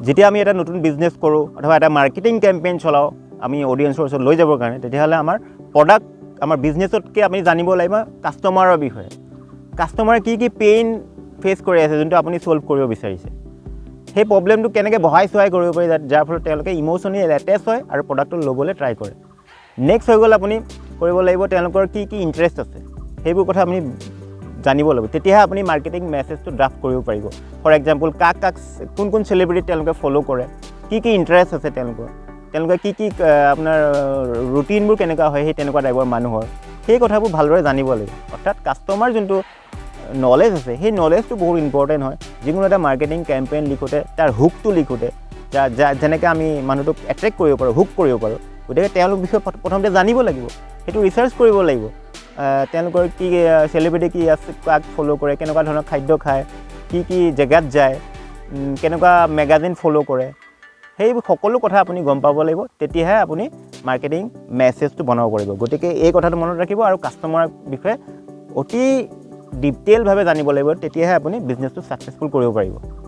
যেতিয়া আমি এটা নতুন বিজনেছ কৰোঁ অথবা এটা মাৰ্কেটিং কেম্পেইন চলাওঁ আমি অডিয়েঞ্চৰ ওচৰত লৈ যাবৰ কাৰণে, তেতিয়াহ'লে আমাৰ প্ৰডাক্ট আমাৰ বিজনেছতকৈ আমি জানিব লাগিব কাষ্টমাৰৰ বিষয়ে। কাষ্টমাৰে কি পেইন ফেচ কৰি আছে যোনটো আপুনি ছল্ভ কৰিব বিচাৰিছে, সেই প্ৰব্লেমটো কেনেকৈ বঢ়াই চহাই কৰিব পাৰি যাৰ ফলত তেওঁলোকে ইম'চনেলি এটেচ হয় আৰু প্ৰডাক্টটো ল'বলৈ ট্ৰাই কৰে। নেক্সট হৈ গ'ল আপুনি কৰিব লাগিব তেওঁলোকৰ কি ইণ্টাৰেষ্ট আছে, সেইবোৰ কথা আপুনি জানিব লাগিব। তেতিয়াহে আপুনি মাৰ্কেটিং মেছেজটো ড্ৰাফ্ট কৰিব পাৰিব। ফৰ এক্সাম্পল কোন চেলিব্ৰিটি তেওঁলোকে ফ'ল' কৰে, কি ইণ্টাৰেষ্ট আছে তেওঁলোকে কি আপোনাৰ ৰুটিনবোৰ কেনেকুৱা হয় সেই তেনেকুৱা টাইপৰ মানুহৰ, সেই কথাবোৰ ভালদৰে জানিব লাগিব। অৰ্থাৎ কাষ্টমাৰ যোনটো নলেজ আছে সেই নলেজটো বহুত ইম্পৰ্টেণ্ট হয়। যিকোনো এটা মাৰ্কেটিং কেম্পেইন লিখোঁতে তাৰ হুকটো লিখোঁতে যেনেকৈ আমি মানুহটোক এট্ৰেক্ট কৰিব পাৰোঁ, হুক কৰিব পাৰোঁ, গতিকে তেওঁলোক বিষয়ে প্ৰথমতে জানিব লাগিব, সেইটো ৰিচাৰ্চ কৰিব লাগিব। তেওঁলোকৰ কি চেলিব্ৰিটি কি আছে, কাক ফ'ল' কৰে, কেনেকুৱা ধৰণৰ খাদ্য খায়, কি জেগাত যায়, কেনেকুৱা মেগাজিন ফ'ল' কৰে, সেইবোৰ সকলো কথা আপুনি গম পাব লাগিব। তেতিয়াহে আপুনি মাৰ্কেটিং মেছেজটো বনাব পাৰিব। গতিকে এই কথাটো মনত ৰাখিব আৰু কাষ্টমাৰৰ বিষয়ে অতি ডিটেইলভাৱে জানিব লাগিব, তেতিয়াহে আপুনি বিজনেছটো ছাকচেছফুল কৰিব পাৰিব।